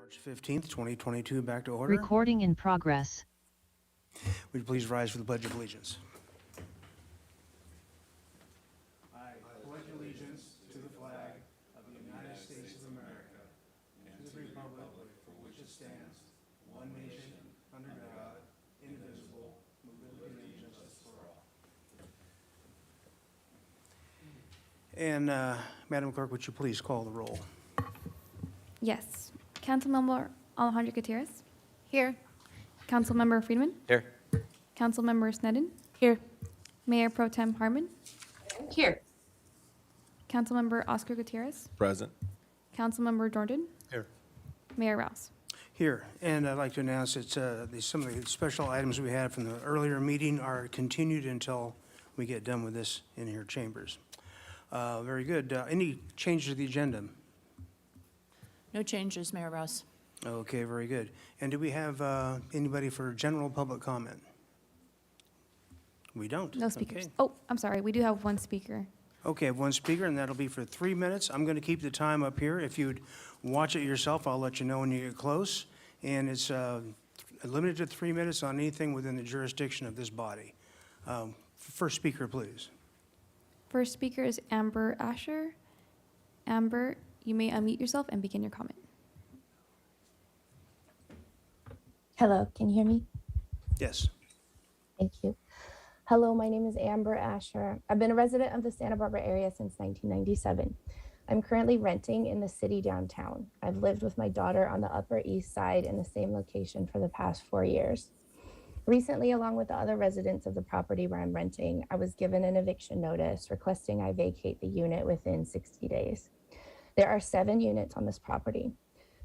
March 15th, 2022, back to order. Recording in progress. Would you please rise for the Pledge of Allegiance? I pledge allegiance to the flag of the United States of America and to the republic for which it stands, one nation, under God, indivisible, with liberty and justice for all. And Madam Clerk, would you please call the roll? Yes. Councilmember Alejandro Gutierrez. Here. Councilmember Friedman. Here. Councilmember Sneddon. Here. Mayor Pro Tem Harmon. Here. Councilmember Oscar Gutierrez. Present. Councilmember Jordan. Here. Mayor Rouse. Here, and I'd like to announce that some of the special items we had from the earlier meeting are continued until we get done with this in here chambers. Very good. Any changes to the agenda? No changes, Mayor Rouse. Okay, very good. And do we have anybody for general public comment? We don't. No speakers. Okay. Oh, I'm sorry. We do have one speaker. Okay, I have one speaker, and that'll be for 3 minutes. I'm going to keep the time up here. If you'd watch it yourself, I'll let you know when you get close. And it's limited to 3 minutes on anything within the jurisdiction of this body. First speaker, please. First speaker is Amber Asher. Amber, you may unmute yourself and begin your comment. Hello, can you hear me? Yes. Thank you. Hello, my name is Amber Asher. I've been a resident of the Santa Barbara area since 1997. I'm currently renting in the city downtown. I've lived with my daughter on the Upper East Side in the same location for the past 4 years. Recently, along with the other residents of the property where I'm renting, I was given an eviction notice requesting I vacate the unit within 60 days. There are 7 units on this property.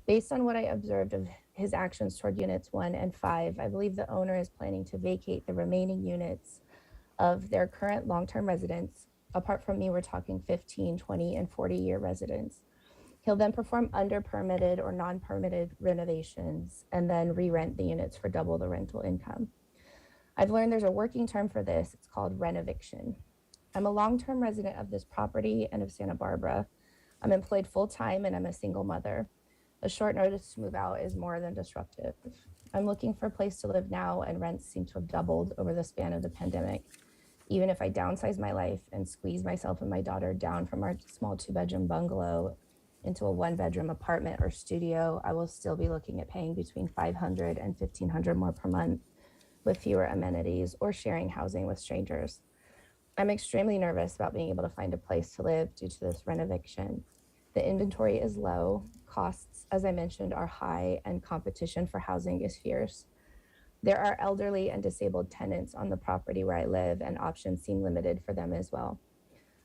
Based on what I observed of his actions toward units 1 and 5, I believe the owner is planning to vacate the remaining units of their current long-term residents. Apart from me, we're talking 15, 20, and 40-year residents. He'll then perform under-permitted or non-permitted renovations and then re-rent the units for double the rental income. I've learned there's a working term for this. It's called renoviction. I'm a long-term resident of this property and of Santa Barbara. I'm employed full-time and I'm a single mother. A short notice to move out is more than disruptive. I'm looking for a place to live now, and rents seem to have doubled over the span of the pandemic. Even if I downsize my life and squeeze myself and my daughter down from our small 2-bedroom bungalow into a 1-bedroom apartment or studio, I will still be looking at paying between $500 and $1,500 more per month with fewer amenities or sharing housing with strangers. I'm extremely nervous about being able to find a place to live due to this renoviction. The inventory is low, costs, as I mentioned, are high, and competition for housing is fierce. There are elderly and disabled tenants on the property where I live, and options seem limited for them as well.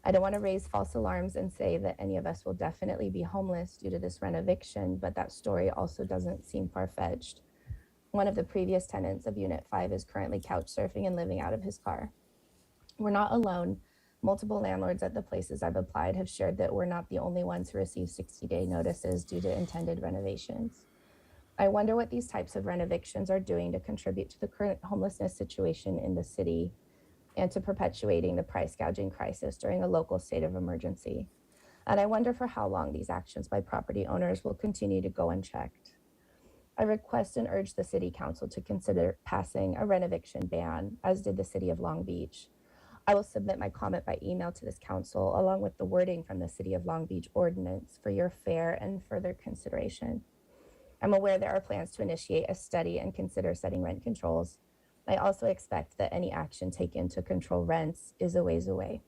I don't want to raise false alarms and say that any of us will definitely be homeless due to this renoviction, but that story also doesn't seem far-fetched. One of the previous tenants of Unit 5 is currently couch surfing and living out of his car. We're not alone. Multiple landlords at the places I've applied have shared that we're not the only ones who receive 60-day notices due to intended renovations. I wonder what these types of renovictions are doing to contribute to the current homelessness situation in the city and to perpetuating the price gouging crisis during a local state of emergency. And I wonder for how long these actions by property owners will continue to go unchecked. I request and urge the City Council to consider passing a renoviction ban, as did the City of Long Beach. I will submit my comment by email to this council, along with the wording from the City of Long Beach ordinance for your fair and further consideration. I'm aware there are plans to initiate a study and consider setting rent controls. I also expect that any action taken to control rents is a ways away.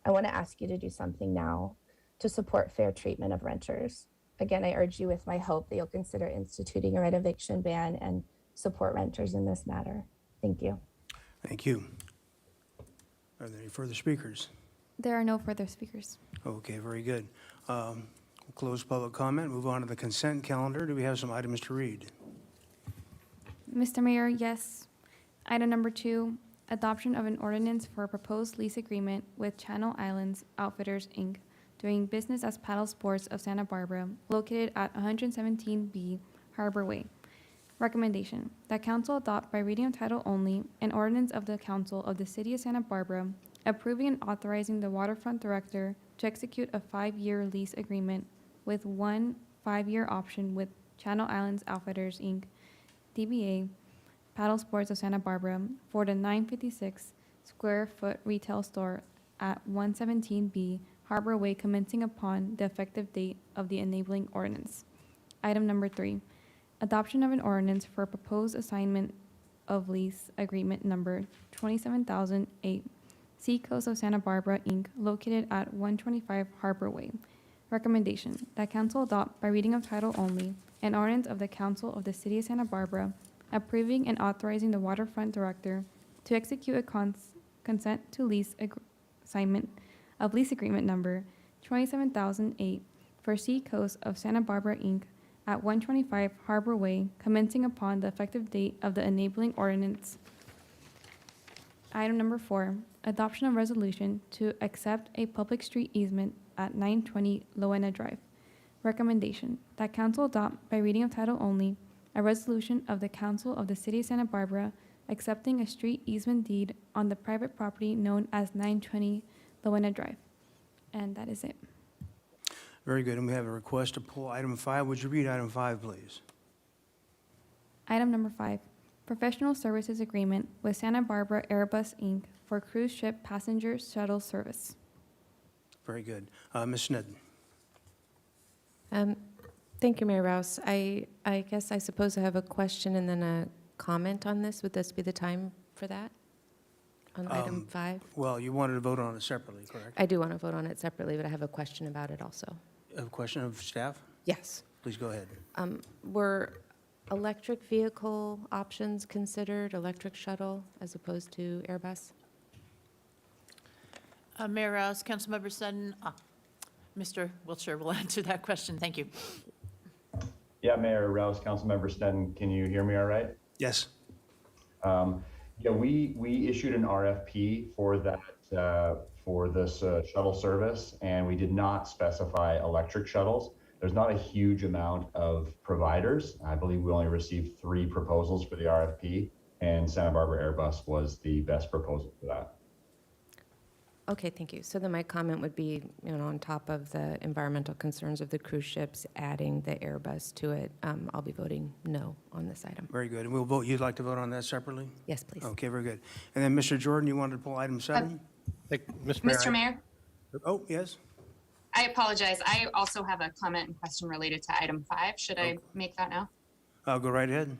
I want to ask you to do something now to support fair treatment of renters. Again, I urge you with my hope that you'll consider instituting a renoviction ban and support renters in this matter. Thank you. Thank you. Are there any further speakers? There are no further speakers. Okay, very good. We'll close public comment, move on to the consent calendar. Do we have some items to read? Mr. Mayor, yes. Item number 2, adoption of an ordinance for a proposed lease agreement with Channel Islands Outfitters, Inc., doing business as Paddle Sports of Santa Barbara, located at 117B Harbor Way. Recommendation, that council adopt by reading of title only an ordinance of the council of the city of Santa Barbara approving and authorizing the waterfront director to execute a 5-year lease agreement with one 5-year option with Channel Islands Outfitters, Inc., DBA Paddle Sports of Santa Barbara for the 956 square foot retail store at 117B Harbor Way, commencing upon the effective date of the enabling ordinance. Item number 3, adoption of an ordinance for proposed assignment of lease agreement number 27008 Seacoast of Santa Barbara, Inc., located at 125 Harbor Way. Recommendation, that council adopt by reading of title only an ordinance of the Council of the City of Santa Barbara approving and authorizing the waterfront director to execute a consent to lease assignment of lease agreement number 27008 for Seacoast of Santa Barbara, Inc., at 125 Harbor Way, commencing upon the effective date of the enabling ordinance. Item number 4, adoption of resolution to accept a public street easement at 920 Loena Drive. Recommendation, that council adopt by reading of title only a resolution of the Council of the City of Santa Barbara accepting a street easement deed on the private property known as 920 Loena Drive. And that is it. Very good, and we have a request to pull item 5. Would you read item 5, please? Item number 5, professional services agreement with Santa Barbara Airbus, Inc. for cruise ship passenger shuttle service. Very good. Ms. Snedden? Thank you, Mayor Rouse. I guess I suppose I have a question and then a comment on this. Would this be the time for that? On item 5? Well, you wanted to vote on it separately, correct? I do want to vote on it separately, but I have a question about it also. A question of staff? Yes. Please go ahead. Were electric vehicle options considered, electric shuttle, as opposed to Airbus? Mayor Rouse, Councilmember Sutton, Mr. Wiltshire will answer that question. Thank you. Yeah, Mayor Rouse, Councilmember Stetton, can you hear me all right? Yes. Yeah, we issued an RFP for that, for this shuttle service, and we did not specify electric shuttles. There's not a huge amount of providers. I believe we only received 3 proposals for the RFP, and Santa Barbara Airbus was the best proposal for that. Okay, thank you. So then my comment would be, on top of the environmental concerns of the cruise ships, adding the Airbus to it, I'll be voting no on this item. Very good. And we'll vote, you'd like to vote on that separately? Yes, please. Okay, very good. And then, Mr. Jordan, you wanted to pull item 7? Mr. Mayor, Oh, yes? I apologize. I also have a comment and question related to item 5. Should I make that now? Go right ahead.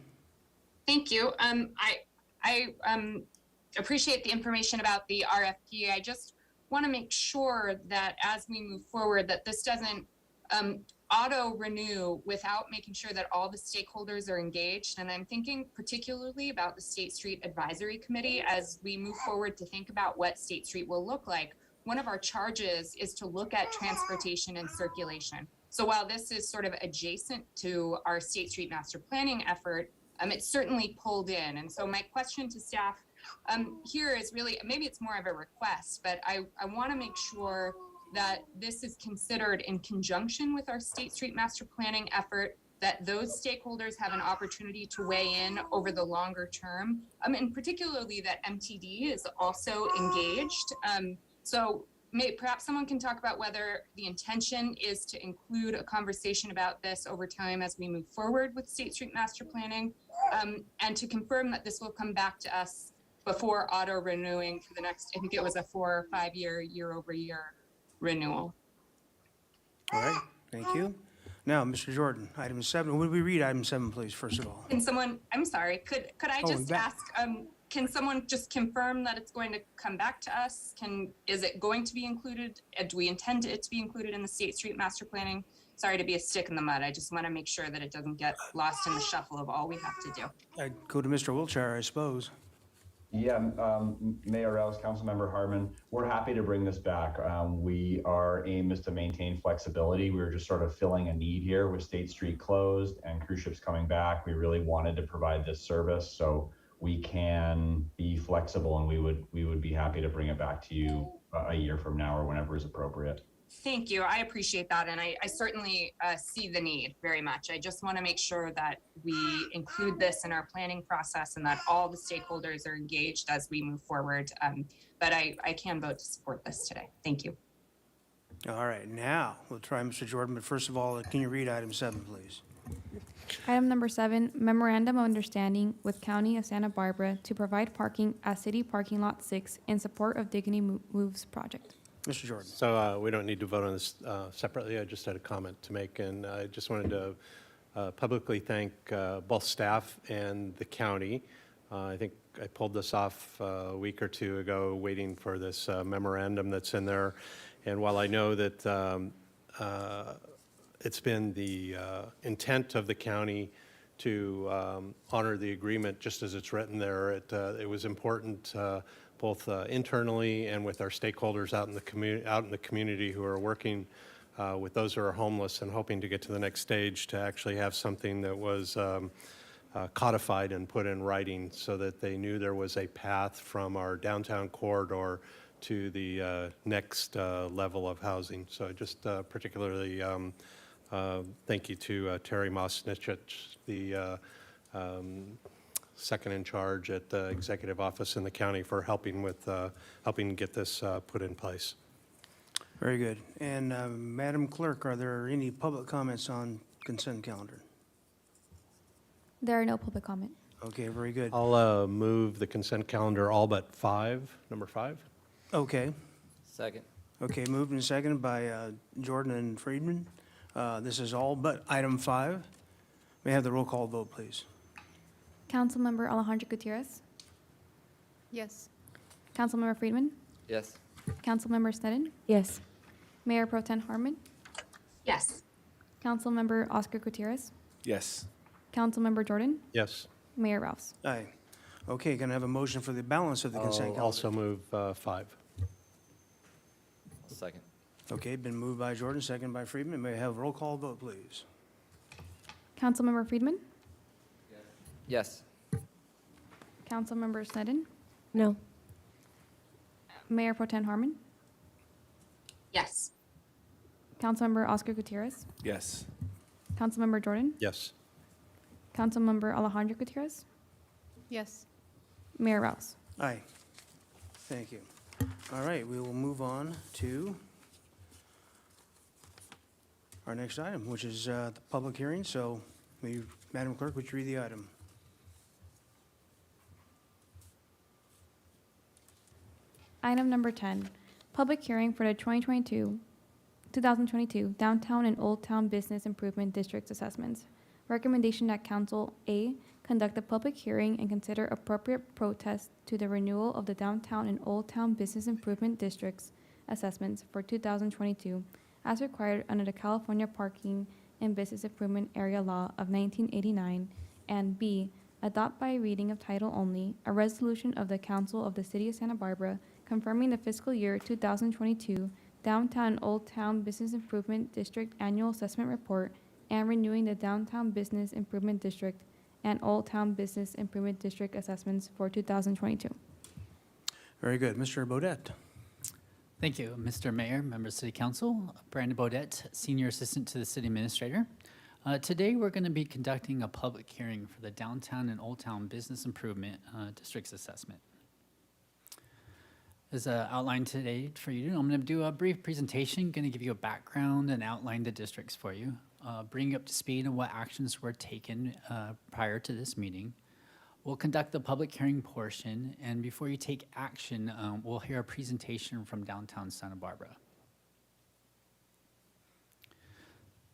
Thank you. I appreciate the information about the RFP. I just want to make sure that as we move forward, that this doesn't auto-renew without making sure that all the stakeholders are engaged. And I'm thinking particularly about the State Street Advisory Committee as we move forward to think about what State Street will look like. One of our charges is to look at transportation and circulation. So while this is sort of adjacent to our State Street Master Planning effort, it's certainly pulled in. And so my question to staff here is really, maybe it's more of a request, but I want to make sure that this is considered in conjunction with our State Street Master Planning effort, that those stakeholders have an opportunity to weigh in over the longer term, and particularly that MTD is also engaged. So perhaps someone can talk about whether the intention is to include a conversation about this over time as we move forward with State Street Master Planning, and to confirm that this will come back to us before auto-renewing for the next, I think it was a 4 or 5 year, year-over-year renewal. All right, thank you. Now, Mr. Jordan, item 7. Would we read item 7, please, first of all? Can someone, I'm sorry, could I Oh, just back. ask, can someone just confirm that it's going to come back to us? Is it going to be included? Do we intend it to be included in the State Street Master Planning? Sorry to be a stick in the mud. I just want to make sure that it doesn't get lost in the shuffle of all we have to do. I'd go to Mr. Wiltshire, I suppose. Yeah, Mayor Rouse, Councilmember Harmon, we're happy to bring this back. Our aim is to maintain flexibility. We were just sort of filling a need here with State Street closed and cruise ships coming back. We really wanted to provide this service, so we can be flexible, and we would be happy to bring it back to you a year from now or whenever is appropriate. Thank you. I appreciate that. And I certainly see the need very much. I just want to make sure that we include this in our planning process and that all the stakeholders are engaged as we move forward. But I can vote to support this today. Thank you. All right, now, we'll try Mr. Jordan, but first of all, can you read item 7, please? Item number 7, memorandum of understanding with County of Santa Barbara to provide parking at City Parking Lot 6 in support of Dignity Moves project. Mr. Jordan. So we don't need to vote on this separately. I just had a comment to make, and I just wanted to publicly thank both staff and the county. I think I pulled this off a week or two ago, waiting for this memorandum that's in there. And while I know that it's been the intent of the county to honor the agreement just as it's written there, it was important both internally and with our stakeholders out in the community who are working with those who are homeless and hoping to get to the next stage to actually have something that was codified and put in writing so that they knew there was a path from our downtown corridor to the next level of housing. So just particularly thank you to Terry Mosnich, the second in charge at the executive office in the county, for helping get this put in place. Very good. And Madam Clerk, are there any public comments on consent calendar? There are no public comment. Okay, very good. I'll move the consent calendar all but 5, number 5. Okay. Second. Okay, moved and seconded by Jordan and Friedman. This is all but item 5. May I have the roll call vote, please? Councilmember Alejandro Gutierrez, Yes. Councilmember Friedman, Yes. Councilmember Sneddon, Yes. Mayor Pro Tem Harmon, Yes. Councilmember Oscar Gutierrez, Yes. Councilmember Jordan, Yes. Mayor Rouse. Aye. Okay, can I have a motion for the balance of the consent I'll calendar? also move 5. Second. Okay, been moved by Jordan, seconded by Friedman. May I have a roll call vote, please? Councilmember Friedman, Yes. Councilmember Sneddon, No. Mayor Pro Tem Harmon, Yes. Councilmember Oscar Gutierrez, Yes. Councilmember Jordan, Yes. Councilmember Alejandro Gutierrez, Yes. Mayor Rouse. Aye. Thank you. All right, we will move on to our next item, which is the public hearing. So, Madam Clerk, would you read the item? Item number 10, public hearing for the 2022 Downtown and Old Town Business Improvement Districts assessments. Recommendation that Council A, conduct a public hearing and consider appropriate protest to the renewal of the Downtown and Old Town Business Improvement Districts assessments for 2022 as required under the California Parking and Business Improvement Area Law of 1989, and B, adopt by reading of title only a resolution of the Council of the City of Santa Barbara confirming the fiscal year 2022 Downtown and Old Town Business Improvement District Annual Assessment Report and renewing the Downtown Business Improvement District and Old Town Business Improvement District assessments for 2022. Very good. Mr. Bodett. Thank you, Mr. Mayor, members of City Council. Brandon Bodett, Senior Assistant to the City Administrator. Today, we're going to be conducting a public hearing for the Downtown and Old Town Business Improvement Districts Assessment. As outlined today for you, I'm going to do a brief presentation, going to give you a background and outline the districts for you, bring you up to speed on what actions were taken prior to this meeting. We'll conduct the public hearing portion, and before you take action, we'll hear a presentation from downtown Santa Barbara.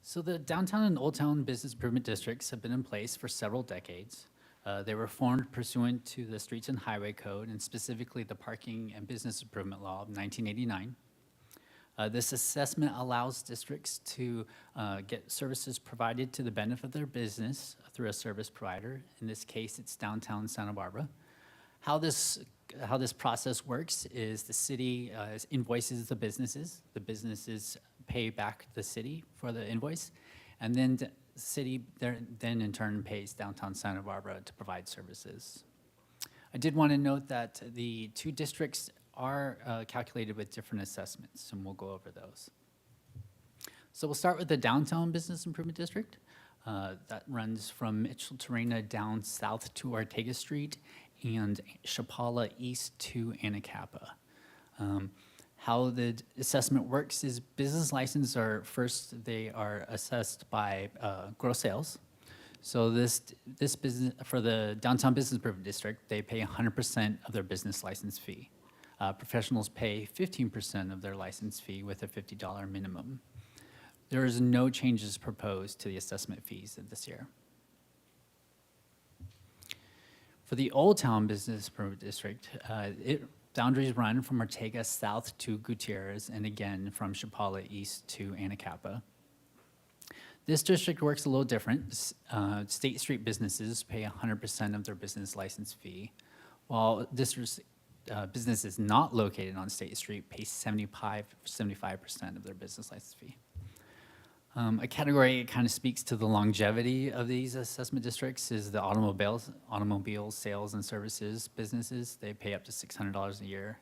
So the Downtown and Old Town Business Improvement Districts have been in place for several decades. They were formed pursuant to the Streets and Highway Code, and specifically the Parking and Business Improvement Law of 1989. This assessment allows districts to get services provided to the benefit of their business through a service provider. In this case, it's downtown Santa Barbara. How this process works is the city invoices the businesses pay back the city for the invoice, and then the city then in turn pays downtown Santa Barbara to provide services. I did want to note that the two districts are calculated with different assessments, and we'll go over those. So we'll start with the Downtown Business Improvement District. That runs from Mitchell-Torena down south to Ortega Street and Chapala east to Anacapa. How the assessment works is business licenses are first, they are assessed by gross sales. So this business, for the Downtown Business Improvement District, they pay 100% of their business license fee. Professionals pay 15% of their license fee with a $50 minimum. There is no changes proposed to the assessment fees this year. For the Old Town Business Improvement District, boundaries run from Ortega south to Gutierrez, and again from Chapala east to Anacapa. This district works a little different. State Street businesses pay 100% of their business license fee, while businesses not located on State Street pay 75% of their business license fee. A category that kind of speaks to the longevity of these assessment districts is the automobile sales and services businesses. They pay up to $600 a year.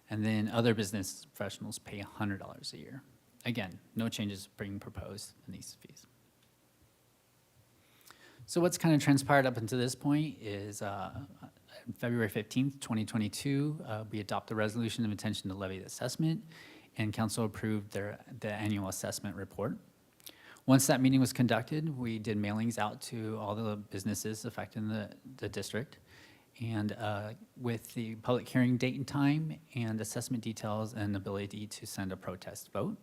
And then other business professionals pay $100 a year. Again, no changes being proposed in these fees. So what's kind of transpired up until this point is February 15th, 2022, we adopted a resolution of intention to levy the assessment, and council approved the annual assessment report. Once that meeting was conducted, we did mailings out to all the businesses affected in the district. And with the public hearing date and time and assessment details and ability to send a protest vote.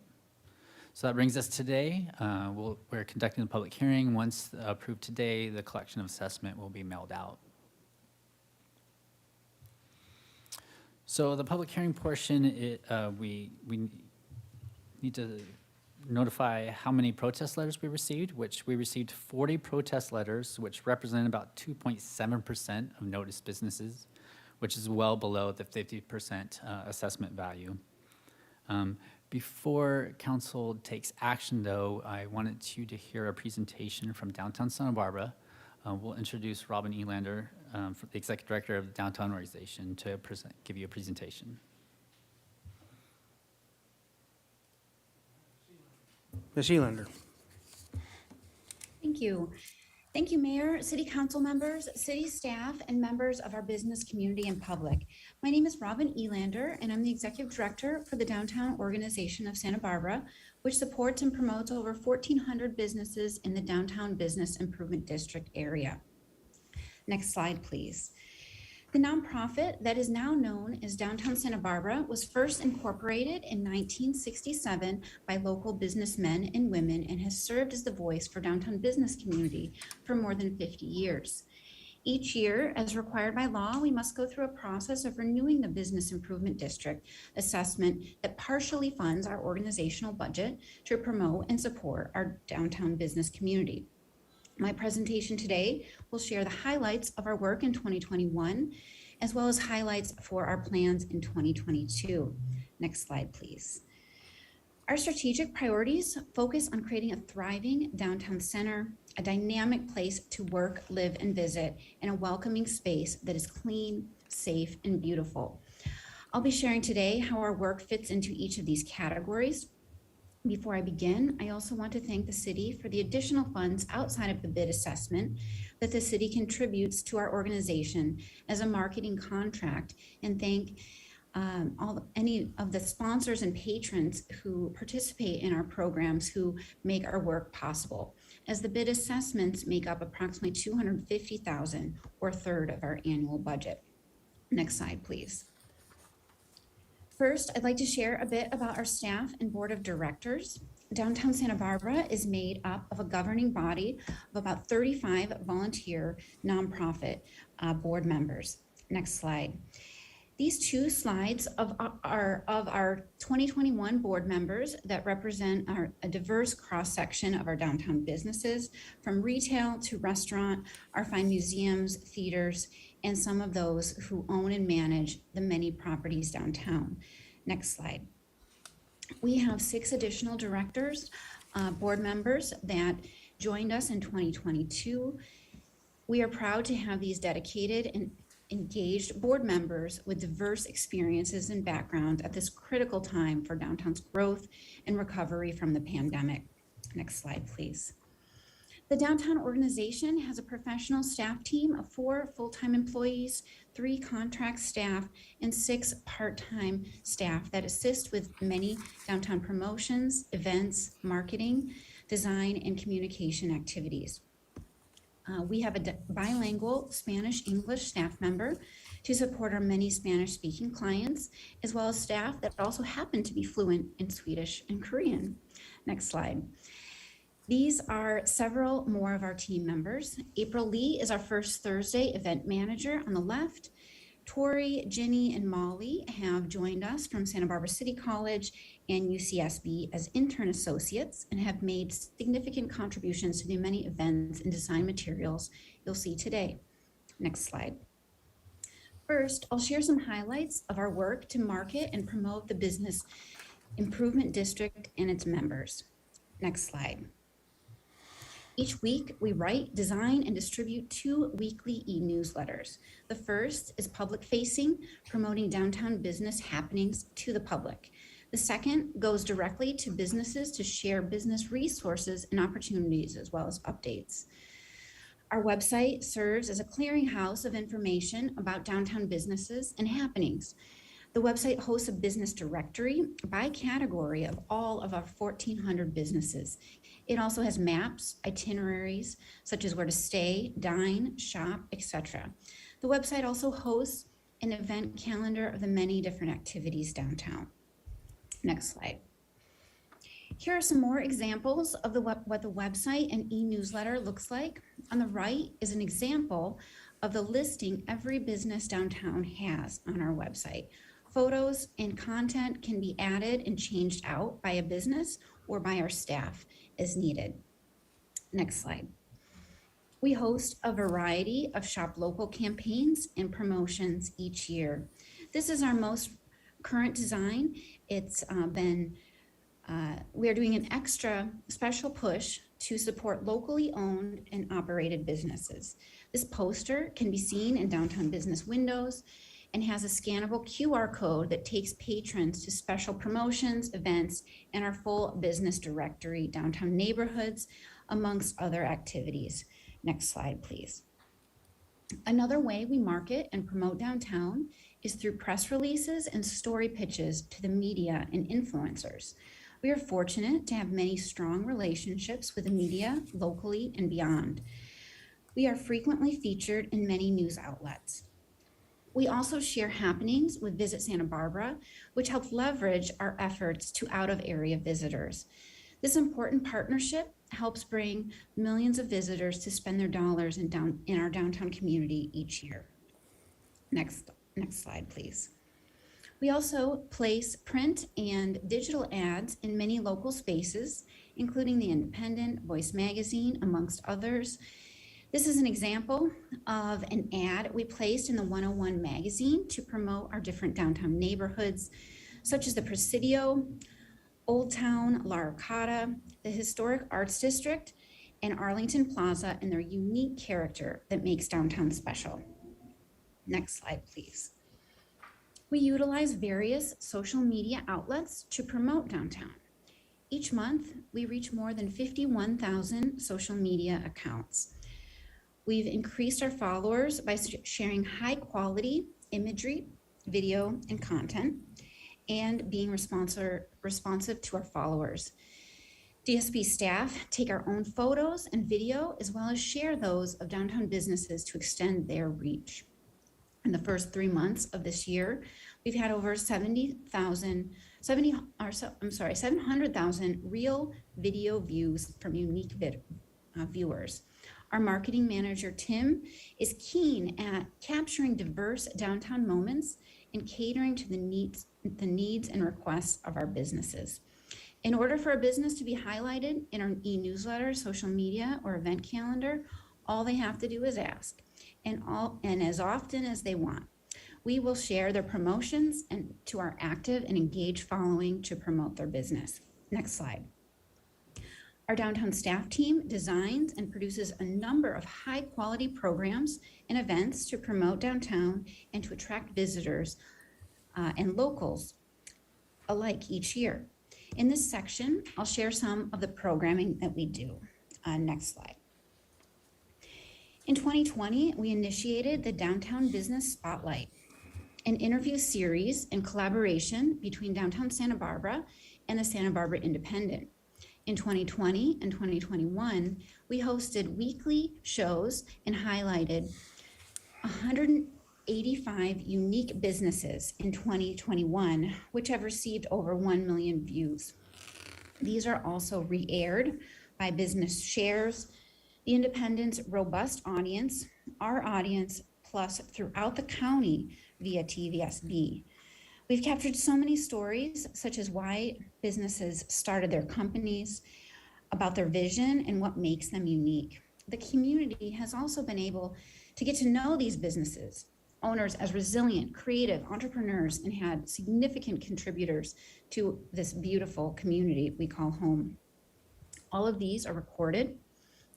So that brings us today. We're conducting the public hearing. Once approved today, the collection of assessment will be mailed out. So the public hearing portion, we need to notify how many protest letters we received, which we received 40 protest letters, which represent about 2.7% of noticed businesses, which is well below the 50% assessment value. Before council takes action, though, I wanted you to hear a presentation from Downtown Santa Barbara. We'll introduce Robin Elander, the Executive Director of the Downtown Organization, to give you a presentation. Ms. Elander. Thank you. Thank you, Mayor, City Council members, city staff, and members of our business community and public. My name is Robin Elander, and I'm the Executive Director for the Downtown Organization of Santa Barbara, which supports and promotes over 1,400 businesses in the Downtown Business Improvement District area. Next slide, please. The nonprofit that is now known as Downtown Santa Barbara was first incorporated in 1967 by local businessmen and women and has served as the voice for downtown business community for more than 50 years. Each year, as required by law, we must go through a process of renewing the Business Improvement District assessment that partially funds our organizational budget to promote and support our downtown business community. My presentation today will share the highlights of our work in 2021, as well as highlights for our plans in 2022. Next slide, please. Our strategic priorities focus on creating a thriving downtown center, a dynamic place to work, live, and visit, and a welcoming space that is clean, safe, and beautiful. I'll be sharing today how our work fits into each of these categories. Before I begin, I also want to thank the city for the additional funds outside of the bid assessment that the city contributes to our organization as a marketing contract, and thank any of the sponsors and patrons who participate in our programs who make our work possible, as the bid assessments make up approximately $250,000, or a third of our annual budget. Next slide, please. First, I'd like to share a bit about our staff and board of directors. Downtown Santa Barbara is made up of a governing body of about 35 volunteer nonprofit board members. Next slide. These two slides of our 2021 board members that represent a diverse cross-section of our downtown businesses, from retail to restaurant, our fine museums, theaters, and some of those who own and manage the many properties downtown. Next slide. We have 6 additional directors, board members that joined us in 2022. We are proud to have these dedicated and engaged board members with diverse experiences and backgrounds at this critical time for downtown's growth and recovery from the pandemic. Next slide, please. The Downtown Organization has a professional staff team of 4 full-time employees, 3 contract staff, and 6 part-time staff that assist with many downtown promotions, events, marketing, design, and communication activities. We have a bilingual Spanish-English staff member to support our many Spanish-speaking clients, as well as staff that also happen to be fluent in Swedish and Korean. Next slide. These are several more of our team members. April Lee is our First Thursday event manager on the left. Tori, Ginny, and Molly have joined us from Santa Barbara City College and UCSB as intern associates and have made significant contributions to the many events and design materials you'll see today. Next slide. First, I'll share some highlights of our work to market and promote the Business Improvement District and its members. Next slide. Each week, we write, design, and distribute 2 weekly e-newsletters. The first is public-facing, promoting downtown business happenings to the public. The second goes directly to businesses to share business resources and opportunities, as well as updates. Our website serves as a clearinghouse of information about downtown businesses and happenings. The website hosts a business directory by category of all of our 1,400 businesses. It also has maps, itineraries, such as where to stay, dine, shop, etc. The website also hosts an event calendar of the many different activities downtown. Next slide. Here are some more examples of what the website and e-newsletter looks like. On the right is an example of the listing every business downtown has on our website. Photos and content can be added and changed out by a business or by our staff as needed. Next slide. We host a variety of Shop Local campaigns and promotions each year. This is our most current design. We are doing an extra special push to support locally owned and operated businesses. This poster can be seen in downtown business windows and has a scannable QR code that takes patrons to special promotions, events, and our full business directory, downtown neighborhoods, amongst other activities. Next slide, please. Another way we market and promote downtown is through press releases and story pitches to the media and influencers. We are fortunate to have many strong relationships with the media, locally and beyond. We are frequently featured in many news outlets. We also share happenings with Visit Santa Barbara, which helps leverage our efforts to out-of-area visitors. This important partnership helps bring millions of visitors to spend their dollars in our downtown community each year. Next slide, please. We also place print and digital ads in many local spaces, including the Independent, Voice Magazine, amongst others. This is an example of an ad we placed in the 101 magazine to promote our different downtown neighborhoods, such as the Presidio, Old Town, La Arcata, the Historic Arts District, and Arlington Plaza, and their unique character that makes downtown special. Next slide, please. We utilize various social media outlets to promote downtown. Each month, we reach more than 51,000 social media accounts. We've increased our followers by sharing high quality imagery, video, and content, and being responsive to our followers. DSB staff take our own photos and video, as well as share those of downtown businesses to extend their reach. In the first 3 months of this year, we've had over 700,000 real video views from unique viewers. Our marketing manager, Tim, is keen at capturing diverse downtown moments and catering to the needs and requests of our businesses. In order for a business to be highlighted in our e-newsletter, social media, or event calendar, all they have to do is ask, and as often as they want. We will share their promotions and to our active and engaged following to promote their business. Next slide. Our downtown staff team designs and produces a number of high-quality programs and events to promote downtown and to attract visitors and locals alike each year. In this section, I'll share some of the programming that we do. Next slide. In 2020, we initiated the Downtown Business Spotlight, an interview series in collaboration between Downtown Santa Barbara and the Santa Barbara Independent. In 2020 and 2021, we hosted weekly shows and highlighted 185 unique businesses in 2021, which have received over 1 million views. These are also re-aired by Business Shares, The Independent's robust audience, our audience, plus throughout the county via TVSB. We've captured so many stories, such as why businesses started their companies, about their vision and what makes them unique. The community has also been able to get to know these businesses, owners as resilient, creative entrepreneurs, and had significant contributors to this beautiful community we call home. All of these are recorded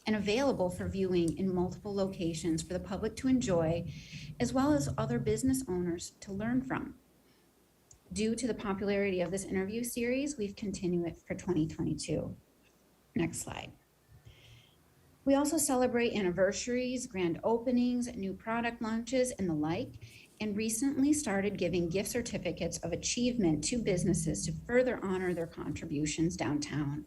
and available for viewing in multiple locations for the public to enjoy, as well as other business owners to learn from. Due to the popularity of this interview series, we've continued it for 2022. Next slide. We also celebrate anniversaries, grand openings, new product launches, and the like, and recently started giving gift certificates of achievement to businesses to further honor their contributions downtown.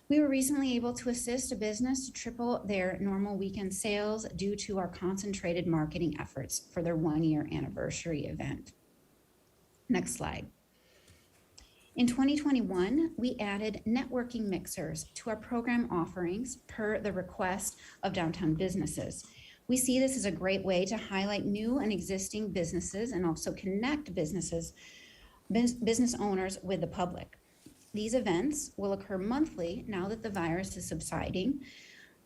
We were recently able to assist a business to triple their normal weekend sales due to our concentrated marketing efforts for their 1-year anniversary event. Next slide. In 2021, we added networking mixers to our program offerings per the request of downtown businesses. We see this as a great way to highlight new and existing businesses and also connect business owners with the public. These events will occur monthly now that the virus is subsiding.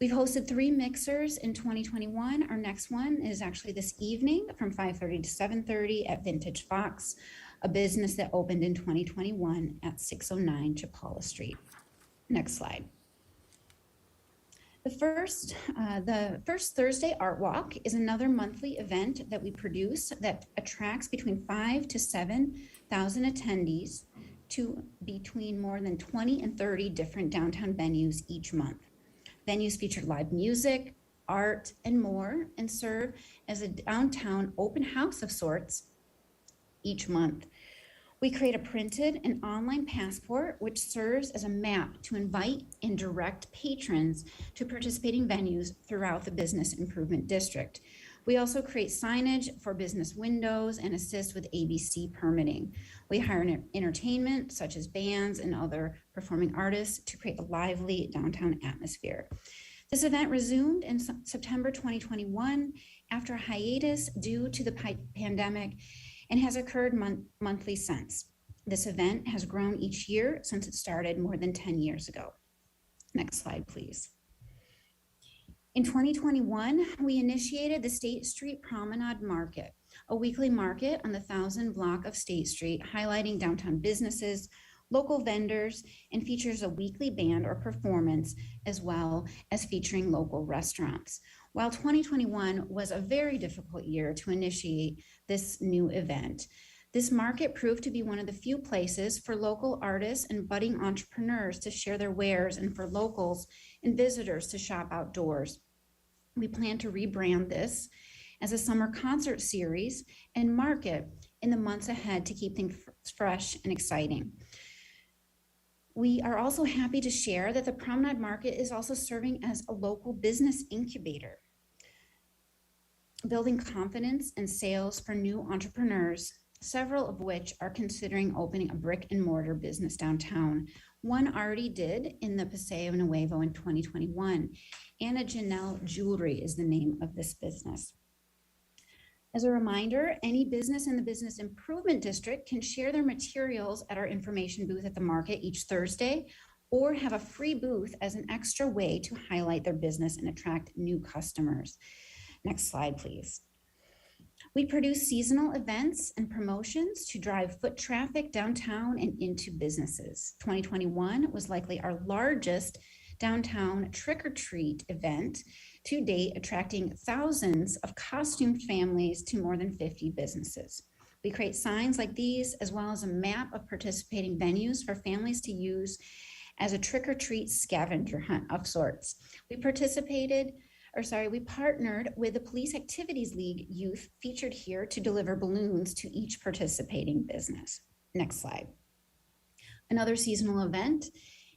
We've hosted 3 mixers in 2021. Our next one is actually this evening from 5:30 to 7:30 at Vintage Fox, a business that opened in 2021 at 609 Chapala Street. Next slide. The first Thursday Art Walk is another monthly event that we produce that attracts between 5,000 to 7,000 attendees to between more than 20 and 30 different downtown venues each month. Venues feature live music, art, and more, and serve as a downtown open house of sorts each month. We create a printed and online passport, which serves as a map to invite and direct patrons to participating venues throughout the Business Improvement District. We also create signage for business windows and assist with ABC permitting. We hire entertainment, such as bands and other performing artists, to create a lively downtown atmosphere. This event resumed in September 2021 after a hiatus due to the pandemic and has occurred monthly since. This event has grown each year since it started more than 10 years ago. Next slide, please. In 2021, we initiated the State Street Promenade Market, a weekly market on the 1000 block of State Street, highlighting downtown businesses, local vendors, and features a weekly band or performance, as well as featuring local restaurants. While 2021 was a very difficult year to initiate this new event, this market proved to be one of the few places for local artists and budding entrepreneurs to share their wares and for locals and visitors to shop outdoors. We plan to rebrand this as a summer concert series and market in the months ahead to keep things fresh and exciting. We are also happy to share that the Promenade Market is also serving as a local business incubator, building confidence and sales for new entrepreneurs, several of which are considering opening a brick and mortar business downtown. One already did in the Paseo Nuevo in 2021. Anna Janelle Jewelry is the name of this business. As a reminder, any business in the Business Improvement District can share their materials at our information booth at the market each Thursday, or have a free booth as an extra way to highlight their business and attract new customers. Next slide, please. We produce seasonal events and promotions to drive foot traffic downtown and into businesses. 2021 was likely our largest downtown trick-or-treat event to date, attracting thousands of costumed families to more than 50 businesses. We create signs like these, as well as a map of participating venues for families to use as a trick-or-treat scavenger hunt of sorts. We partnered with the Police Activities League youth featured here to deliver balloons to each participating business. Next slide. Another seasonal event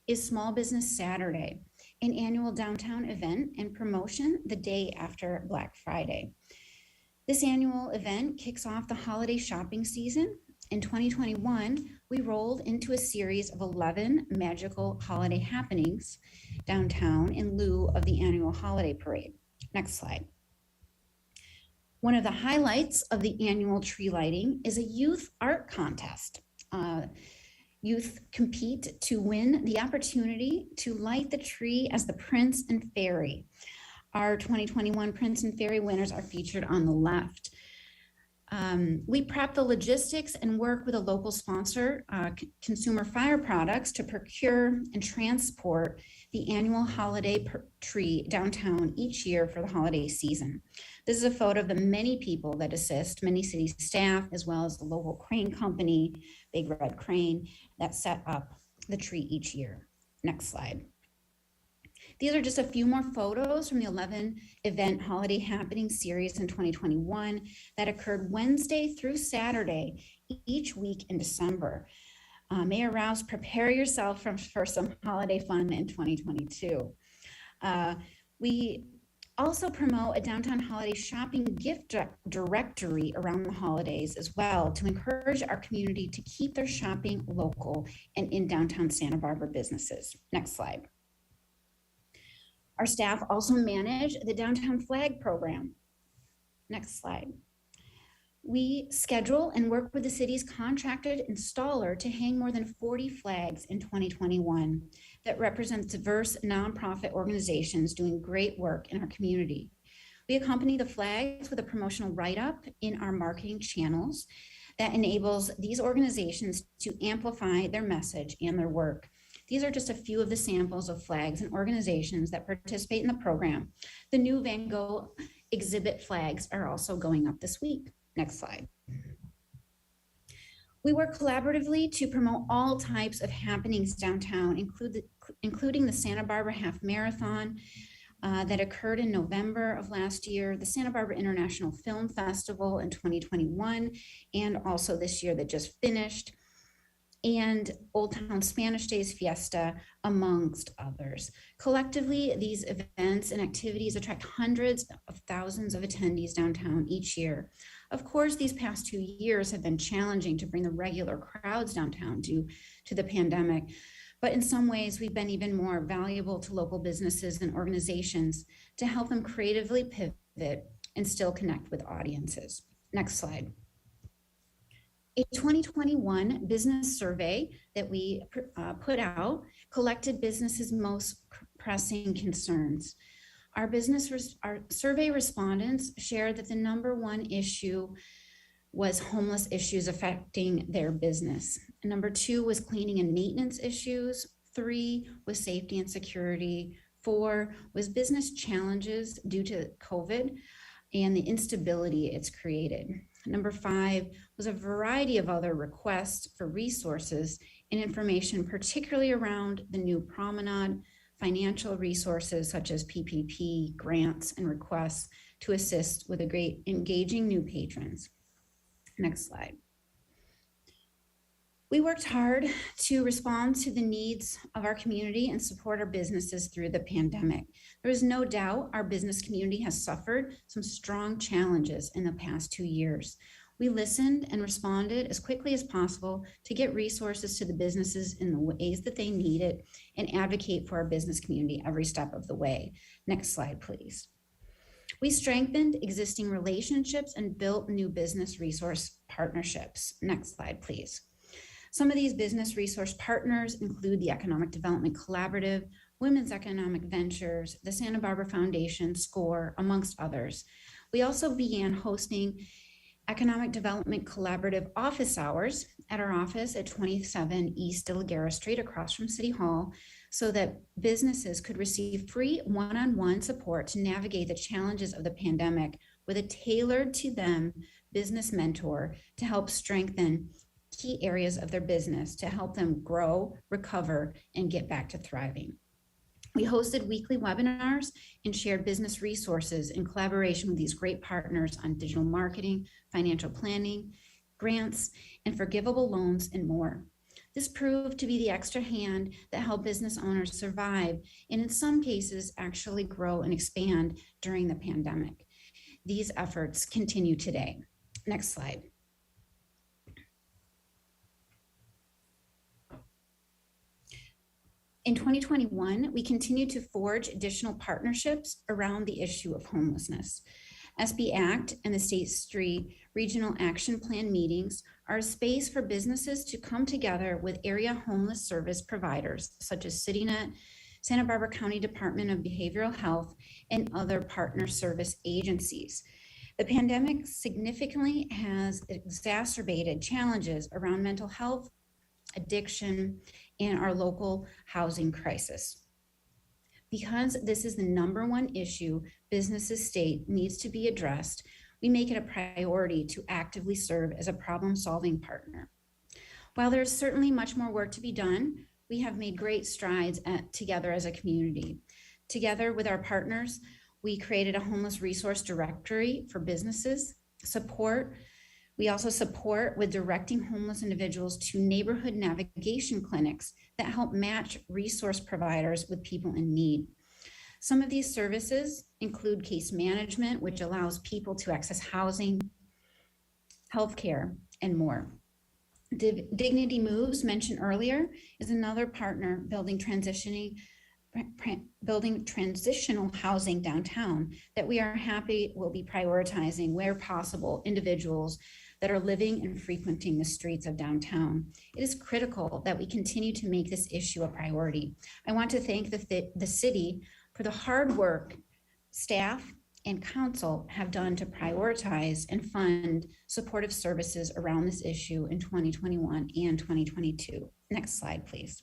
is Small Business Saturday, an annual downtown event and promotion the day after Black Friday. This annual event kicks off the holiday shopping season. In 2021, we rolled into a series of 11 magical holiday happenings downtown in lieu of the annual holiday parade. Next slide. One of the highlights of the annual tree lighting is a youth art contest. Youth compete to win the opportunity to light the tree as the Prince and Fairy. Our 2021 Prince and Fairy winners are featured on the left. We prep the logistics and work with a local sponsor, Consumer Fire Products, to procure and transport the annual holiday tree downtown each year for the holiday season. This is a photo of the many people that assist, many city staff, as well as the local crane company, Big Red Crane, that set up the tree each year. Next slide. These are just a few more photos from the 11 event holiday happening series in 2021 that occurred Wednesday through Saturday each week in December. Mayor Rouse, prepare yourself for some holiday fun in 2022. We also promote a downtown holiday shopping gift directory around the holidays as well to encourage our community to keep their shopping local and in downtown Santa Barbara businesses. Next slide. Our staff also manage the Downtown Flag Program. Next slide. We schedule and work with the city's contracted installer to hang more than 40 flags in 2021 that represent diverse nonprofit organizations doing great work in our community. We accompany the flags with a promotional write-up in our marketing channels that enables these organizations to amplify their message and their work. These are just a few of the samples of flags and organizations that participate in the program. The new Van Gogh exhibit flags are also going up this week. Next slide. We work collaboratively to promote all types of happenings downtown, including the Santa Barbara Half Marathon that occurred in November of last year, the Santa Barbara International Film Festival in 2021, and also this year that just finished, and Old Town Spanish Days Fiesta, amongst others. Collectively, these events and activities attract hundreds of thousands of attendees downtown each year. Of course, these past 2 years have been challenging to bring the regular crowds downtown due to the pandemic, but in some ways, we've been even more valuable to local businesses and organizations to help them creatively pivot and still connect with audiences. Next slide. A 2021 business survey that we put out collected businesses' most pressing concerns. Our survey respondents shared that the #1 issue was homeless issues affecting their business. Number 2 was cleaning and maintenance issues. 3 was safety and security. 4 was business challenges due to COVID and the instability it's created. Number 5 was a variety of other requests for resources and information, particularly around the new promenade, financial resources such as PPP, grants, and requests to assist with engaging new patrons. Next slide. We worked hard to respond to the needs of our community and support our businesses through the pandemic. There is no doubt our business community has suffered some strong challenges in the past 2 years. We listened and responded as quickly as possible to get resources to the businesses in the ways that they need it and advocate for our business community every step of the way. Next slide, please. We strengthened existing relationships and built new business resource partnerships. Next slide, please. Some of these business resource partners include the Economic Development Collaborative, Women's Economic Ventures, the Santa Barbara Foundation, SCORE, amongst others. We also began hosting Economic Development Collaborative office hours at our office at 27 East De La Guerra Street across from City Hall so that businesses could receive free one-on-one support to navigate the challenges of the pandemic with a tailored to them business mentor to help strengthen key areas of their business to help them grow, recover, and get back to thriving. We hosted weekly webinars and shared business resources in collaboration with these great partners on digital marketing, financial planning, grants, and forgivable loans, and more. This proved to be the extra hand that helped business owners survive and in some cases actually grow and expand during the pandemic. These efforts continue today. Next slide. In 2021, we continue to forge additional partnerships around the issue of homelessness. SB Act and the State Street Regional Action Plan meetings are a space for businesses to come together with area homeless service providers such as CityNet, Santa Barbara County Department of Behavioral Health, and other partner service agencies. The pandemic significantly has exacerbated challenges around mental health, addiction, and our local housing crisis. Because this is the #1 issue businesses state needs to be addressed, we make it a priority to actively serve as a problem-solving partner. While there's certainly much more work to be done, we have made great strides together as a community. Together with our partners, we created a homeless resource directory for businesses support. We also support with directing homeless individuals to neighborhood navigation clinics that help match resource providers with people in need. Some of these services include case management, which allows people to access housing, healthcare, and more. Dignity Moves, mentioned earlier, is another partner building transitional housing downtown that we are happy will be prioritizing where possible individuals that are living and frequenting the streets of downtown. It is critical that we continue to make this issue a priority. I want to thank the city for the hard work staff and council have done to prioritize and fund supportive services around this issue in 2021 and 2022. Next slide, please.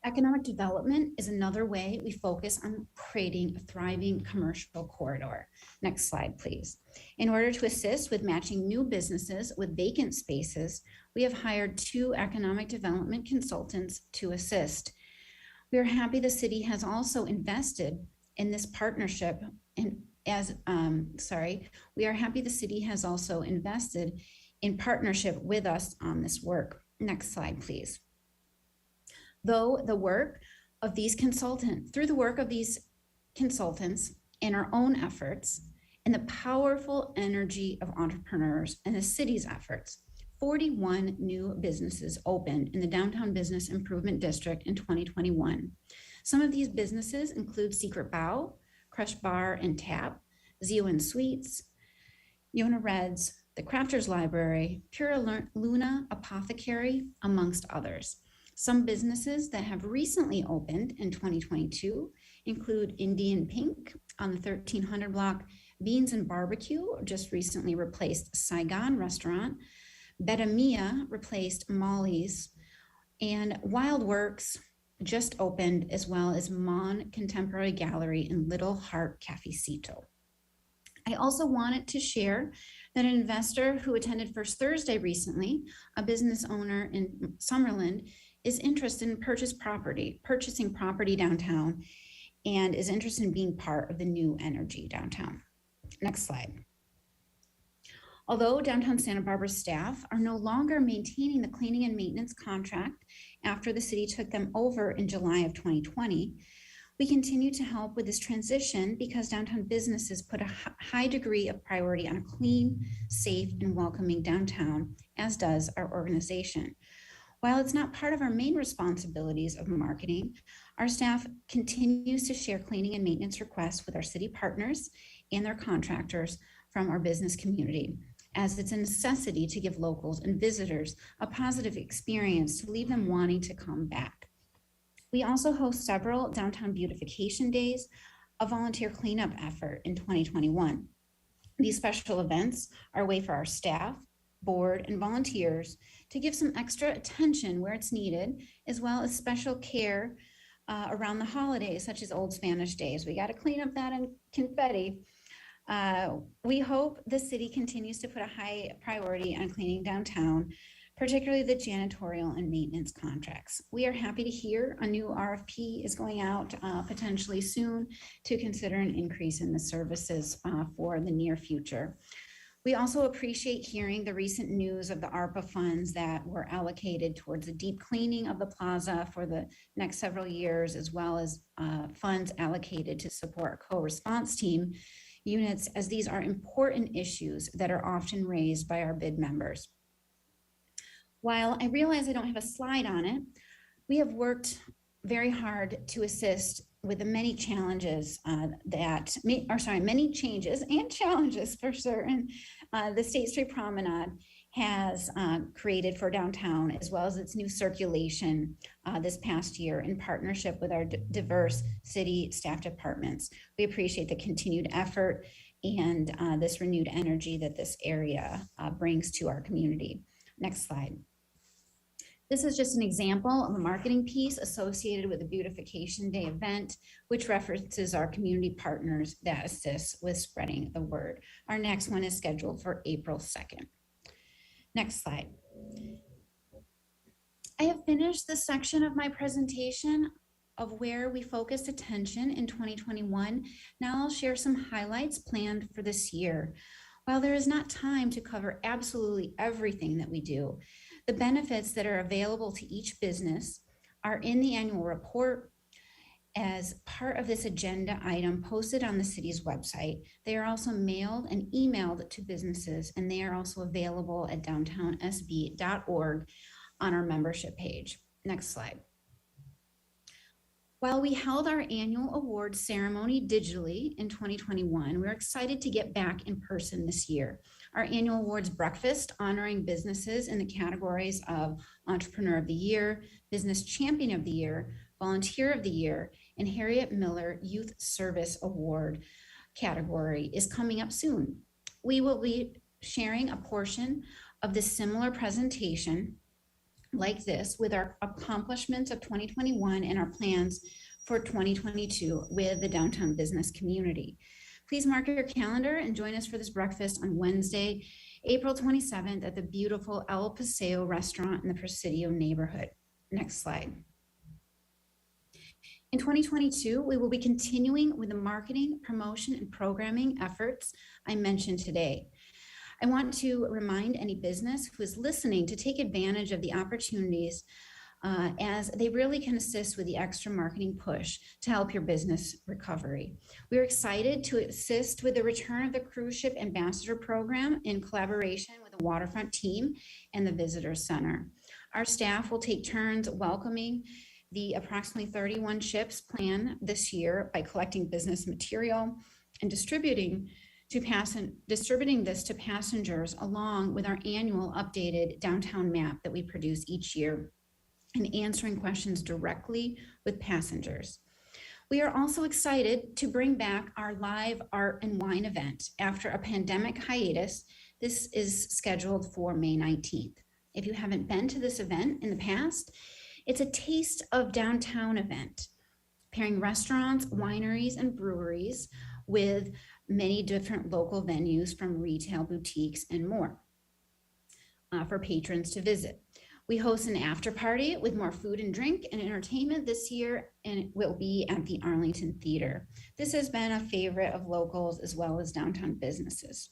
Economic development is another way we focus on creating a thriving commercial corridor. Next slide, please. In order to assist with matching new businesses with vacant spaces, we have hired 2 economic development consultants to assist. We are happy the city has also invested in this partnership we are happy the city has also invested in partnership with us on this work. Next slide, please. Through the work of these consultants and our own efforts and the powerful energy of entrepreneurs and the city's efforts, 41 new businesses opened in the Downtown Business Improvement District in 2021. Some of these businesses include Secret Bow, Crush Bar and Tap, Zio & Sweets, Yona Reds, the Crafters Library, Pura Luna Apothecary, amongst others. Some businesses that have recently opened in 2022 include Indian Pink on the 1300 block, Beans and Barbecue just recently replaced Saigon Restaurant, Beta Mia replaced Molly's, and Wild Works just opened, as well as Mon Contemporary Gallery and Little Heart Cafecito. I also wanted to share that an investor who attended First Thursday recently, a business owner in Summerlin, is interested in purchasing property downtown and is interested in being part of the new energy downtown. Next slide. Although downtown Santa Barbara staff are no longer maintaining the cleaning and maintenance contract after the city took them over in July of 2020, we continue to help with this transition because downtown businesses put a high degree of priority on a clean, safe, and welcoming downtown, as does our organization. While it's not part of our main responsibilities of marketing, our staff continues to share cleaning and maintenance requests with our city partners and their contractors from our business community, as it's a necessity to give locals and visitors a positive experience to leave them wanting to come back. We also host several downtown beautification days, a volunteer cleanup effort in 2021. These special events are a way for our staff, board, and volunteers to give some extra attention where it's needed, as well as special care around the holidays, such as Old Spanish Days. We got to clean up that confetti. We hope the city continues to put a high priority on cleaning downtown, particularly the janitorial and maintenance contracts. We are happy to hear a new RFP is going out potentially soon to consider an increase in the services for the near future. We also appreciate hearing the recent news of the ARPA funds that were allocated towards the deep cleaning of the plaza for the next several years, as well as funds allocated to support co-response team units, as these are important issues that are often raised by our bid members. While I realize I don't have a slide on it, we have worked very hard to assist with the many challenges many changes and challenges for certain the State Street Promenade has created for downtown, as well as its new circulation this past year in partnership with our diverse city staff departments. We appreciate the continued effort and this renewed energy that this area brings to our community. Next slide. This is just an example of a marketing piece associated with the Beautification Day event, which references our community partners that assist with spreading the word. Our next one is scheduled for April 2nd. Next slide. I have finished this section of my presentation of where we focused attention in 2021. Now I'll share some highlights planned for this year. While there is not time to cover absolutely everything that we do, the benefits that are available to each business are in the annual report as part of this agenda item posted on the city's website. They are also mailed and emailed to businesses, and they are also available at downtownsb.org on our membership page. Next slide. While we held our annual awards ceremony digitally in 2021, we're excited to get back in person this year. Our annual awards breakfast honoring businesses in the categories of Entrepreneur of the Year, Business Champion of the Year, Volunteer of the Year, and Harriet Miller Youth Service Award category is coming up soon. We will be sharing a portion of this similar presentation like this with our accomplishments of 2021 and our plans for 2022 with the downtown business community. Please mark your calendar and join us for this breakfast on Wednesday, April 27th at the beautiful El Paseo restaurant in the Presidio neighborhood. Next slide. In 2022, we will be continuing with the marketing, promotion, and programming efforts I mentioned today. I want to remind any business who is listening to take advantage of the opportunities as they really can assist with the extra marketing push to help your business recovery. We're excited to assist with the return of the cruise ship ambassador program in collaboration with the waterfront team and the visitor center. Our staff will take turns welcoming the approximately 31 ships planned this year by collecting business material and distributing this to passengers along with our annual updated downtown map that we produce each year and answering questions directly with passengers. We are also excited to bring back our live art and wine event after a pandemic hiatus. This is scheduled for May 19th. If you haven't been to this event in the past, it's a taste of downtown event, pairing restaurants, wineries, and breweries with many different local venues from retail, boutiques, and more for patrons to visit. We host an after party with more food and drink and entertainment this year, and it will be at the Arlington Theater. This has been a favorite of locals as well as downtown businesses.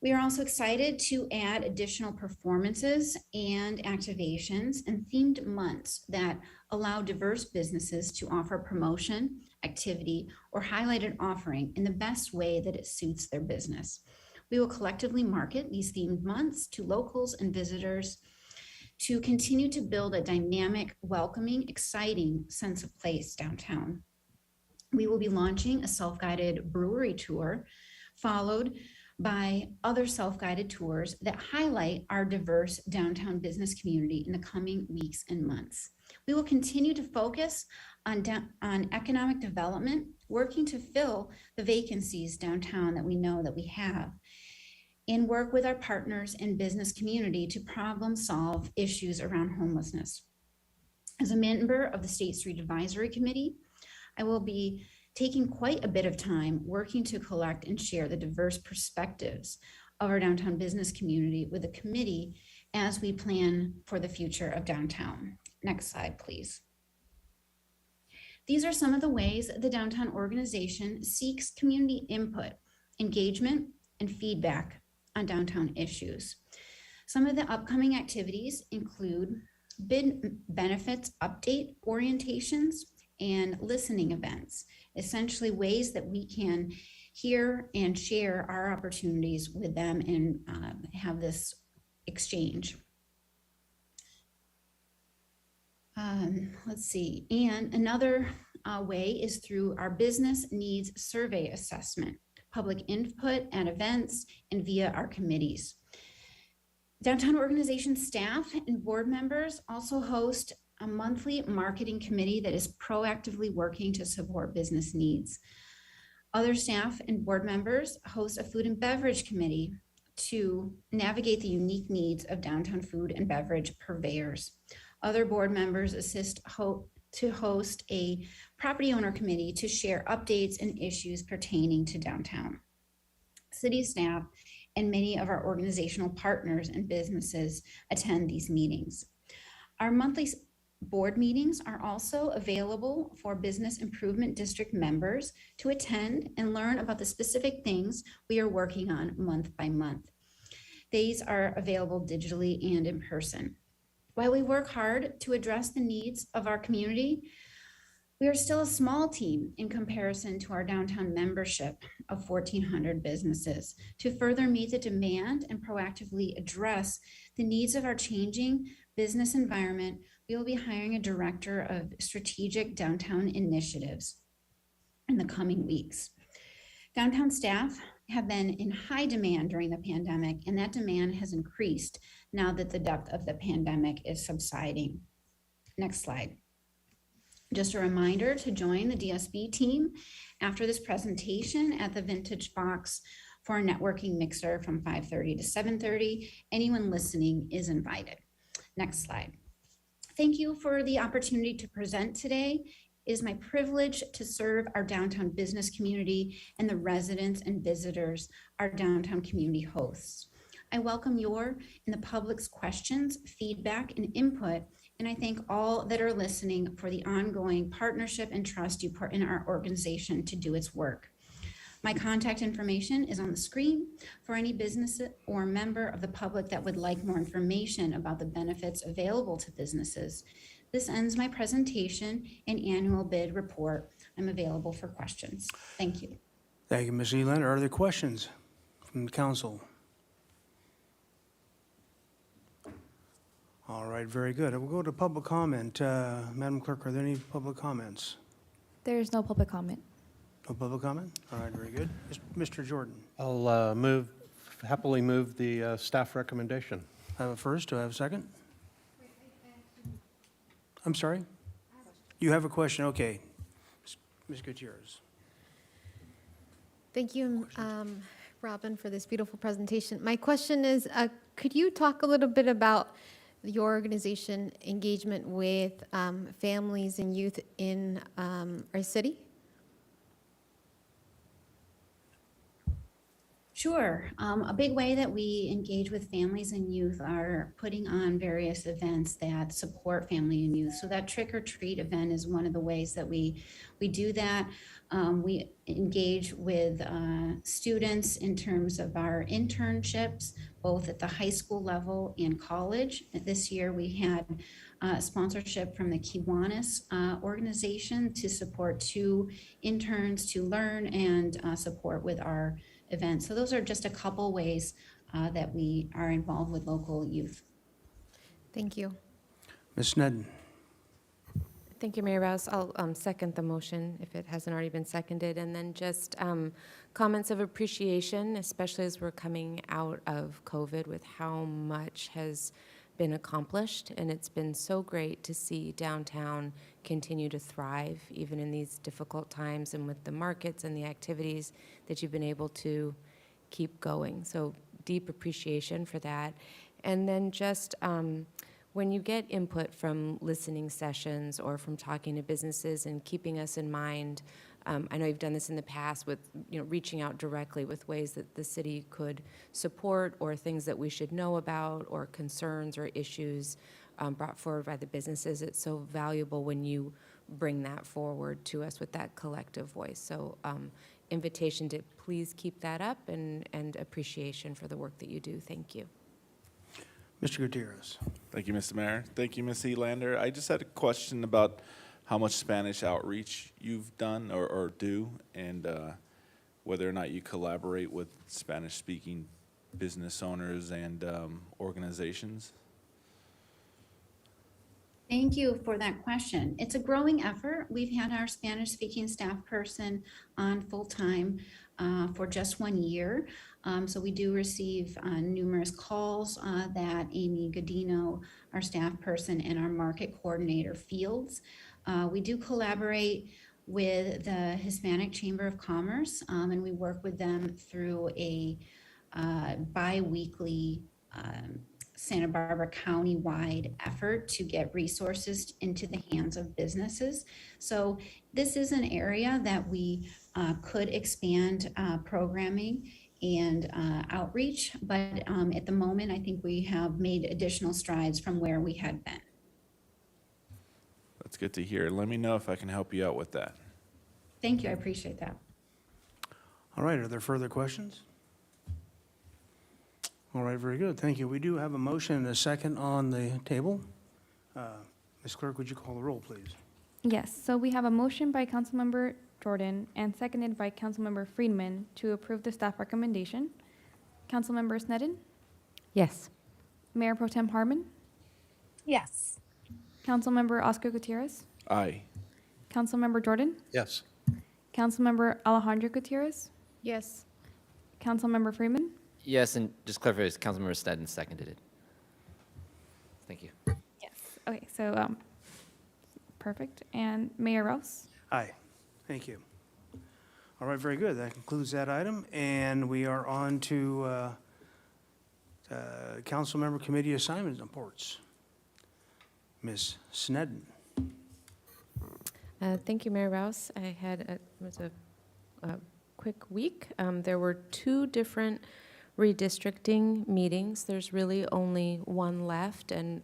We are also excited to add additional performances and activations and themed months that allow diverse businesses to offer promotion, activity, or highlighted offering in the best way that it suits their business. We will collectively market these themed months to locals and visitors to continue to build a dynamic, welcoming, exciting sense of place downtown. We will be launching a self-guided brewery tour, followed by other self-guided tours that highlight our diverse downtown business community in the coming weeks and months. We will continue to focus on economic development, working to fill the vacancies downtown that we know that we have, and work with our partners and business community to problem solve issues around homelessness. As a member of the State Street Advisory Committee, I will be taking quite a bit of time working to collect and share the diverse perspectives of our downtown business community with the committee as we plan for the future of downtown. Next slide, please. These are some of the ways the downtown organization seeks community input, engagement, and feedback on downtown issues. Some of the upcoming activities include bid benefits update orientations and listening events, essentially ways that we can hear and share our opportunities with them and have this exchange. Let's see, and another way is through our business needs survey assessment, public input at events, and via our committees. Downtown organization staff and board members also host a monthly marketing committee that is proactively working to support business needs. Other staff and board members host a food and beverage committee to navigate the unique needs of downtown food and beverage purveyors. Other board members assist to host a property owner committee to share updates and issues pertaining to downtown. City staff and many of our organizational partners and businesses attend these meetings. Our monthly board meetings are also available for Business Improvement District members to attend and learn about the specific things we are working on month by month. These are available digitally and in person. While we work hard to address the needs of our community, we are still a small team in comparison to our downtown membership of 1,400 businesses. To further meet the demand and proactively address the needs of our changing business environment, we will be hiring a director of strategic downtown initiatives in the coming weeks. Downtown staff have been in high demand during the pandemic, and that demand has increased now that the depth of the pandemic is subsiding. Next slide. Just a reminder to join the DSB team after this presentation at the Vintage Box for a networking mixer from 5:30 to 7:30. Anyone listening is invited. Next slide. Thank you for the opportunity to present today. It is my privilege to serve our downtown business community and the residents and visitors our downtown community hosts. I welcome your and the public's questions, feedback, and input, and I thank all that are listening for the ongoing partnership and trust you put in our organization to do its work. My contact information is on the screen for any business or member of the public that would like more information about the benefits available to businesses. This ends my presentation and annual bid report. I'm available for questions. Thank you. Thank you, Ms. Elander. Are there questions from the council? All right, very good. We'll go to public comment. Madam Clerk, are there any public comments? There is no public comment. No public comment? All right, very good. Mr. Jordan, I'll happily move the staff recommendation. I have a first. Do I have a second? I'm sorry? You have a question? Okay. Ms. Gutierrez. Thank you, Robin, for this beautiful presentation. My question is, could you talk a little bit about your organization engagement with families and youth in our city? Sure. A big way that we engage with families and youth are putting on various events that support family and youth. So that trick or treat event is one of the ways that we do that. We engage with students in terms of our internships, both at the high school level and college. This year we had sponsorship from the Kiwanis organization to support 2 interns to learn and support with our events. So those are just a couple ways that we are involved with local youth. Thank you. Ms. Sneddon. Thank you, Mayor Rouse. I'll second the motion if it hasn't already been seconded. And then just comments of appreciation, especially as we're coming out of COVID, with how much has been accomplished. And it's been so great to see downtown continue to thrive, even in these difficult times, and with the markets and the activities that you've been able to keep going. So deep appreciation for that. And then just when you get input from listening sessions or from talking to businesses and keeping us in mind, I know you've done this in the past with reaching out directly with ways that the city could support, or things that we should know about, or concerns or issues brought forward by the businesses. It's so valuable when you bring that forward to us with that collective voice. So invitation to please keep that up and appreciation for the work that you do. Thank you. Mr. Gutierrez. Thank you, Mr. Mayor. Thank you, Ms. Elander. I just had a question about how much Spanish outreach you've done or do, and whether or not you collaborate with Spanish-speaking business owners and organizations. Thank you for that question. It's a growing effort. We've had our Spanish-speaking staff person on full-time for just 1 year. So we do receive numerous calls that Amy Godino, our staff person, and our market coordinator fields. We do collaborate with the Hispanic Chamber of Commerce, and we work with them through a bi-weekly Santa Barbara County-wide effort to get resources into the hands of businesses. So this is an area that we could expand programming and outreach, but at the moment, I think we have made additional strides from where we had been. That's good to hear. Let me know if I can help you out with that. Thank you, I appreciate that. All right, are there further questions? All right, very good, thank you. We do have a motion and a second on the table. Ms. Clerk, would you call the roll, please? Yes, so we have a motion by Councilmember Jordan and seconded by Councilmember Friedman to approve the staff recommendation. Councilmember Sneddon? Yes. Mayor Pro Tem Harmon? Yes. Councilmember Oscar Gutierrez? Aye. Councilmember Jordan? Yes. Councilmember Alejandro Gutierrez? Yes. Councilmember Freeman? Yes, and just clarify, Councilmember Sneddon seconded it. Thank you. Yes. Okay, so, perfect. And Mayor Rouse? Aye, thank you. All right, very good, that concludes that item, and we are on to council member committee assignment reports. Ms. Sneddon. Thank you, Mayor Rouse. I had it was a quick week. There were 2 different redistricting meetings. There's really only one left, and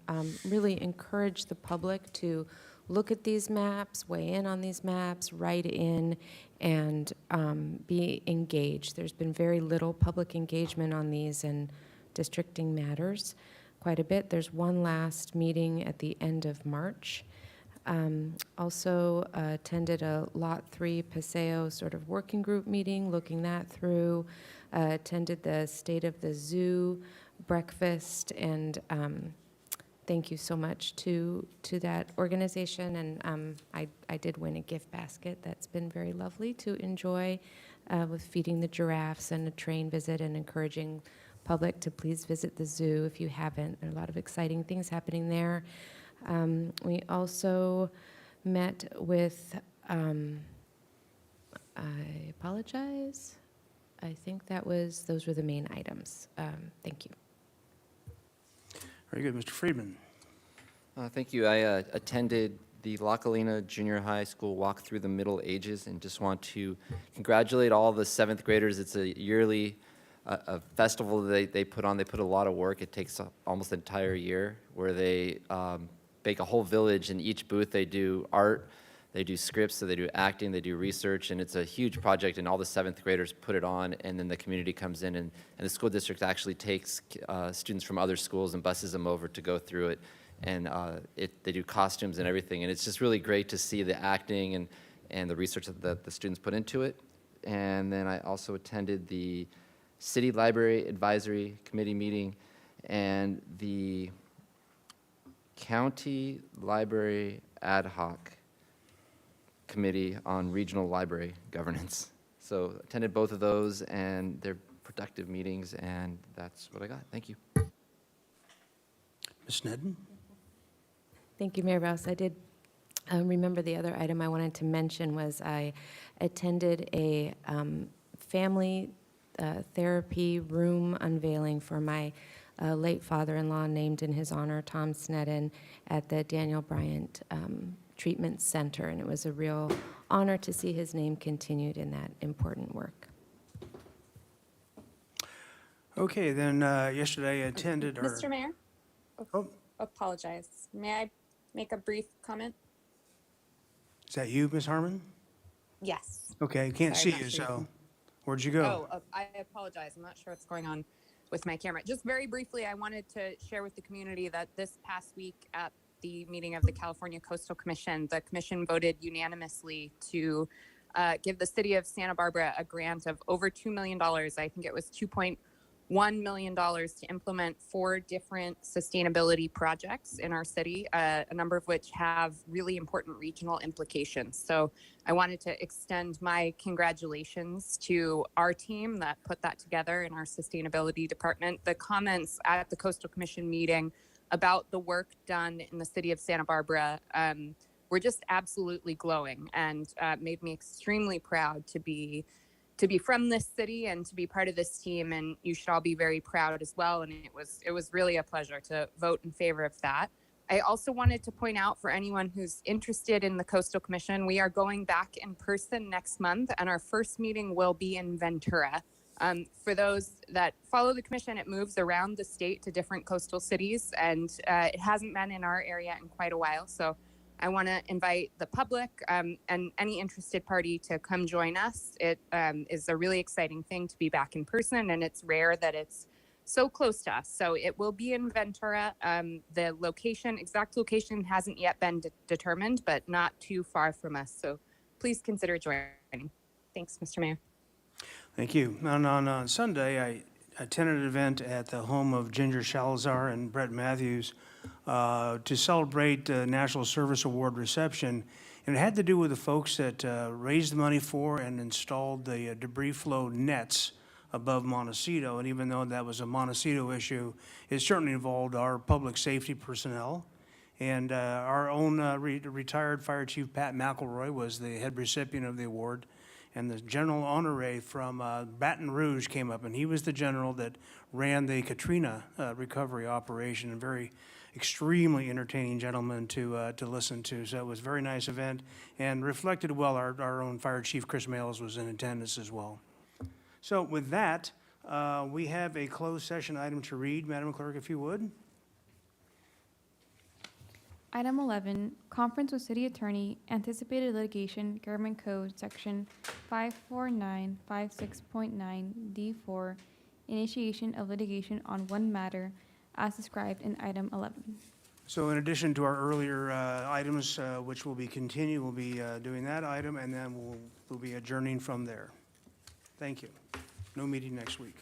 really encourage the public to look at these maps, weigh in on these maps, write in, and be engaged. There's been very little public engagement on these, and districting matters quite a bit. There's one last meeting at the end of March. Also attended a Lot 3 Paseo sort of working group meeting, looking that through. Attended the State of the Zoo breakfast, and thank you so much to that organization. And I did win a gift basket that's been very lovely to enjoy with feeding the giraffes and a train visit, and encouraging public to please visit the zoo if you haven't. There are a lot of exciting things happening there. We also met with, I apologize. I think those were the main items. Thank you. Very good, Mr. Friedman. Thank you. I attended the La Colina Junior High School Walk Through the Middle Ages, and just want to congratulate all the 7th graders. It's a yearly a festival that they put on. They put a lot of work. It takes almost an entire year, where they bake a whole village. In each booth, they do art, they do scripts, so they do acting, they do research, and it's a huge project, and all the 7th graders put it on, and then the community comes in, and the school district actually takes students from other schools and buses them over to go through it, and they do costumes and everything, and it's just really great to see the acting and the research that the students put into it. And then I also attended the City Library Advisory Committee meeting and the County Library Ad Hoc Committee on Regional Library Governance. So attended both of those, and they're productive meetings, and that's what I got. Thank you. Ms. Sneddon? Thank you, Mayor Rouse. I did remember the other item I wanted to mention was I attended a family therapy room unveiling for my late father-in-law, named in his honor, Tom Sneddon, at the Daniel Bryant Treatment Center, and it was a real honor to see his name continued in that important work. Okay, then yesterday I attended our... Mr. Mayor? Oh, Apologize. May I make a brief comment? is that you, Ms. Harmon? Yes. Okay, can't Sorry, see I'm you, not sure. so where'd you go? I apologize. I'm not sure what's going on with my camera. Just very briefly, I wanted to share with the community that this past week at the meeting of the California Coastal Commission, the commission voted unanimously to give the city of Santa Barbara a grant of over $2 million. I think it was $2.1 million to implement 4 different sustainability projects in our city, a number of which have really important regional implications. So I wanted to extend my congratulations to our team that put that together in our sustainability department. The comments at the Coastal Commission meeting about the work done in the city of Santa Barbara were just absolutely glowing, and made me extremely proud to be from this city and to be part of this team. And you should all be very proud as well. And it was really a pleasure to vote in favor of that. I also wanted to point out for anyone who's interested in the Coastal Commission, we are going back in person next month, and our first meeting will be in Ventura. For those that follow the commission, it moves around the state to different coastal cities, and it hasn't been in our area in quite a while. So I want to invite the public and any interested party to come join us. It is a really exciting thing to be back in person, and it's rare that it's so close to us. So it will be in Ventura. The exact location hasn't yet been determined, but not too far from us. So please consider joining. Thanks, Mr. Mayor. Thank you. And on Sunday, I attended an event at the home of Ginger Shalazar and Brett Matthews to celebrate the National Service Award reception. And it had to do with the folks that raised the money for and installed the debris flow nets above Montecito. And even though that was a Montecito issue, it certainly involved our public safety personnel. And our own retired Fire Chief Pat McElroy was the head recipient of the award. And the general honoré from Baton Rouge came up, and he was the general that ran the Katrina recovery operation. And very extremely entertaining gentleman to listen to. So it was a very nice event and reflected well. Our own Fire Chief Chris Males was in attendance as well. So with that, we have a closed session item to read. Madam Clerk, if you would. Item 11, conference with city attorney, anticipated litigation, Government Code, Section 54956.9 D4, initiation of litigation on one matter as described in item 11. So in addition to our earlier items, which will be continued, we'll be doing that item, and then we'll be adjourning from there. Thank you. No meeting next week.